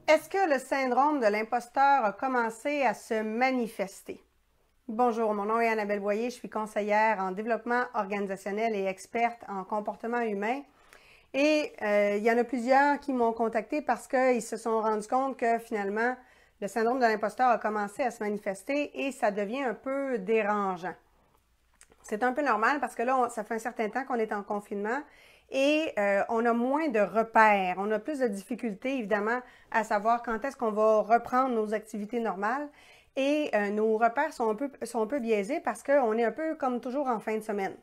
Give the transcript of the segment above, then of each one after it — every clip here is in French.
Est-ce que le syndrome de l'imposteur a commencé à se manifester? Bonjour, mon nom est Annabelle Boyer, je suis conseillère en développement organisationnel et experte en comportement humain. Et il y en a plusieurs qui m'ont contacté parce qu'ils se sont rendus compte que finalement, le syndrome de l'imposteur a commencé à se manifester et ça devient un peu dérangeant. C'est un peu normal parce que là, ça fait un certain temps qu'on est en confinement et on a moins de repères. On a plus de difficultés, évidemment, à savoir quand est-ce qu'on va reprendre nos activités normales. Et nos repères sont un peu biaisés parce qu'on est un peu comme toujours en fin de semaine.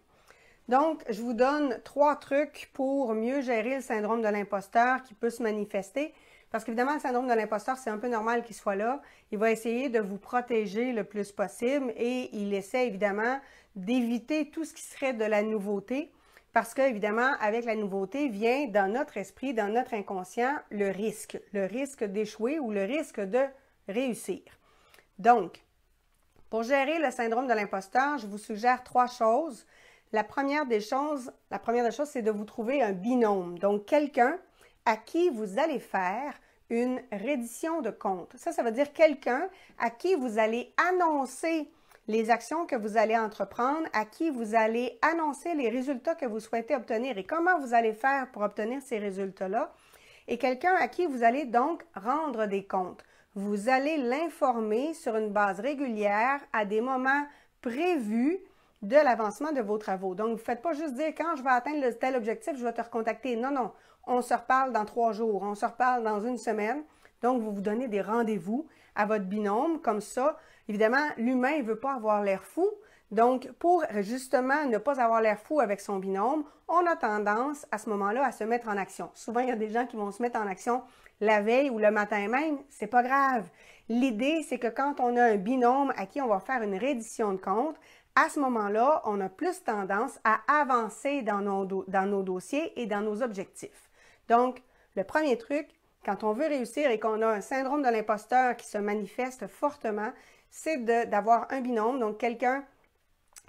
Donc, je vous donne 3 trucs pour mieux gérer le syndrome de l'imposteur qui peut se manifester. Parce qu'évidemment, le syndrome de l'imposteur, c'est un peu normal qu'il soit là. Il va essayer de vous protéger le plus possible et il essaie évidemment d'éviter tout ce qui serait de la nouveauté. Parce qu'évidemment, avec la nouveauté vient dans notre esprit, dans notre inconscient, le risque d'échouer ou le risque de réussir. Donc, pour gérer le syndrome de l'imposteur, je vous suggère 3 choses. La première des choses, c'est de vous trouver un binôme. Donc, quelqu'un à qui vous allez faire une reddition de compte. Ça veut dire quelqu'un à qui vous allez annoncer les actions que vous allez entreprendre, à qui vous allez annoncer les résultats que vous souhaitez obtenir et comment vous allez faire pour obtenir ces résultats-là, et quelqu'un à qui vous allez donc rendre des comptes. Vous allez l'informer sur une base régulière à des moments prévus de l'avancement de vos travaux. Donc, vous ne faites pas juste dire quand je vais atteindre tel objectif, je vais te recontacter. Non, non. On se reparle dans 3 jours, on se reparle dans 1 semaine. Donc, vous vous donnez des rendez-vous à votre binôme. Comme ça, évidemment, l'humain ne veut pas avoir l'air fou. Donc, pour justement ne pas avoir l'air fou avec son binôme, on a tendance à ce moment-là à se mettre en action. Souvent, il y a des gens qui vont se mettre en action la veille ou le matin même. C'est pas grave. L'idée, c'est que quand on a un binôme à qui on va faire une reddition de compte, à ce moment-là, on a plus tendance à avancer dans nos dossiers et dans nos objectifs. Donc, le premier truc, quand on veut réussir et qu'on a un syndrome de l'imposteur qui se manifeste fortement, c'est d'avoir un binôme, donc quelqu'un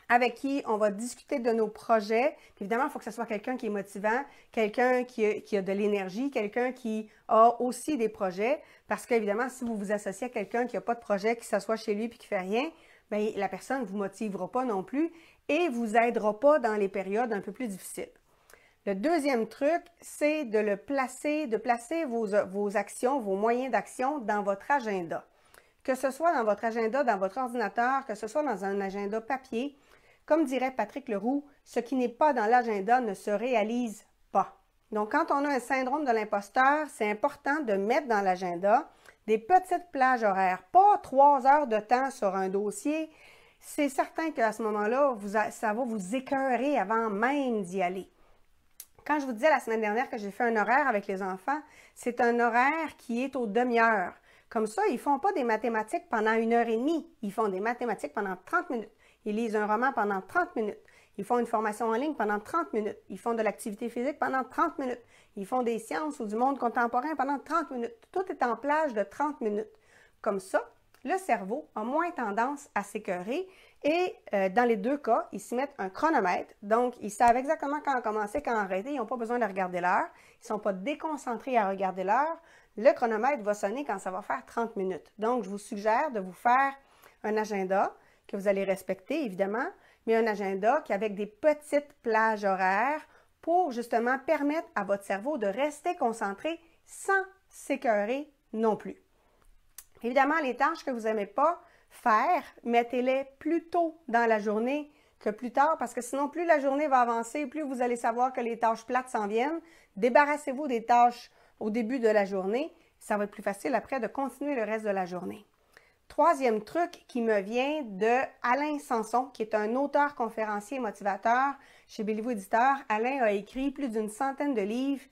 avec qui on va discuter de nos projets. Puis évidemment, il faut que ce soit quelqu'un qui est motivant, quelqu'un qui a de l'énergie, quelqu'un qui a aussi des projets. Parce qu'évidemment, si vous vous associez à quelqu'un qui n'a pas de projet, qui s'assoit chez lui et qui ne fait rien, bien, la personne ne vous motivera pas non plus et ne vous aidera pas dans les périodes un peu plus difficiles. Le deuxième truc, c'est de placer vos actions, vos moyens d'action dans votre agenda. Que ce soit dans votre agenda, dans votre ordinateur, que ce soit dans un agenda papier, comme dirait Patrick Leroux, ce qui n'est pas dans l'agenda ne se réalise pas. Donc, quand on a un syndrome de l'imposteur, c'est important de mettre dans l'agenda des petites plages horaires, pas 3 heures de temps sur un dossier. C'est certain qu'à ce moment-là, ça va vous écœurer avant même d'y aller. Quand je vous disais la semaine dernière que j'ai fait un horaire avec les enfants, c'est un horaire qui est aux demi-heures. Comme ça, ils ne font pas des mathématiques pendant 1h30, ils font des mathématiques pendant 30 minutes. Ils lisent un roman pendant 30 minutes. Ils font une formation en ligne pendant 30 minutes. Ils font de l'activité physique pendant 30 minutes. Ils font des sciences ou du monde contemporain pendant 30 minutes. Tout est en plage de 30 minutes. Comme ça, le cerveau a moins tendance à s'écœurer et dans les 2 cas, ils s'y mettent un chronomètre. Donc, ils savent exactement quand commencer, quand arrêter. Ils n'ont pas besoin de regarder l'heure. Ils ne sont pas déconcentrés à regarder l'heure. Le chronomètre va sonner quand ça va faire 30 minutes. Donc, je vous suggère de vous faire un agenda que vous allez respecter, évidemment, mais un agenda qui avec des petites plages horaires pour justement permettre à votre cerveau de rester concentré sans s'écœurer non plus. Évidemment, les tâches que vous n'aimez pas faire, mettez-les plus tôt dans la journée que plus tard, parce que sinon, plus la journée va avancer, plus vous allez savoir que les tâches plates s'en viennent. Débarrassez-vous des tâches au début de la journée. Ça va être plus facile après de continuer le reste de la journée. Troisième truc qui me vient de Alain Sanson, qui est un auteur, conférencier et motivateur chez Béliveau Éditeur. Alain a écrit plus d'une centaine de livres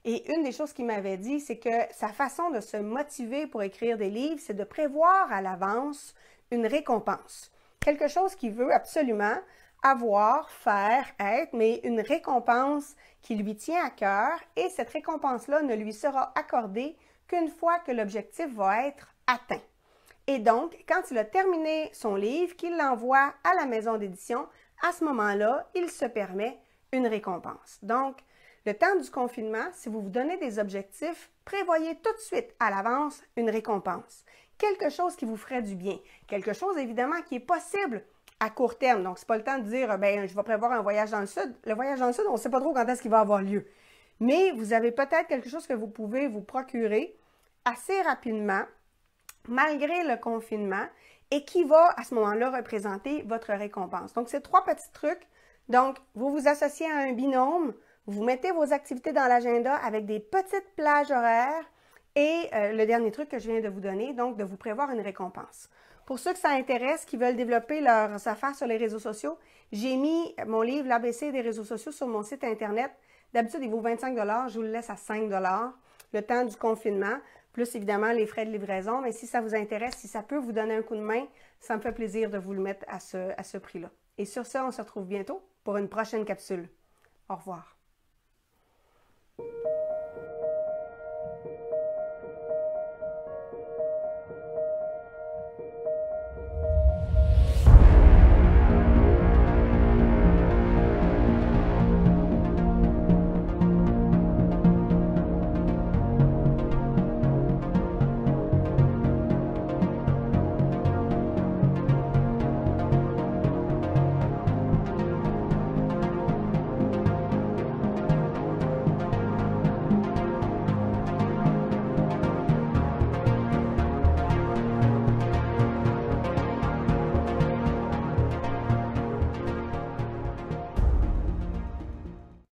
et une des choses qu'il m'avait dit, c'est que sa façon de se motiver pour écrire des livres, c'est de prévoir à l'avance une récompense. Quelque chose qu'il veut absolument avoir, faire, être, mais une récompense qui lui tient à cœur et cette récompense-là ne lui sera accordée qu'une fois que l'objectif va être atteint. Et donc, quand il a terminé son livre, qu'il l'envoie à la maison d'édition, à ce moment-là, il se permet une récompense. Donc, le temps du confinement, si vous vous donnez des objectifs, prévoyez tout de suite à l'avance une récompense. Quelque chose qui vous ferait du bien. Quelque chose, évidemment, qui est possible à court terme. Donc, ce n'est pas le temps de dire, ben, je vais prévoir un voyage dans le Sud. Le voyage dans le Sud, on ne sait pas trop quand est-ce qu'il va avoir lieu. Mais vous avez peut-être quelque chose que vous pouvez vous procurer assez rapidement, malgré le confinement, et qui va, à ce moment-là, représenter votre récompense. Donc, c'est 3 petits trucs. Donc, vous vous associez à un binôme, vous mettez vos activités dans l'agenda avec des petites plages horaires et le dernier truc que je viens de vous donner, donc de vous prévoir une récompense. Pour ceux que ça intéresse, qui veulent développer leurs affaires sur les réseaux sociaux, j'ai mis mon livre l'ABC des réseaux sociaux sur mon site Internet. D'habitude, il vaut 25 $, je vous le laisse à 5 $, le temps du confinement, plus évidemment les frais de livraison. Mais si ça vous intéresse, si ça peut vous donner un coup de main, ça me fait plaisir de vous le mettre à ce prix-là. Et sur ça, on se retrouve bientôt pour une prochaine capsule. Au revoir.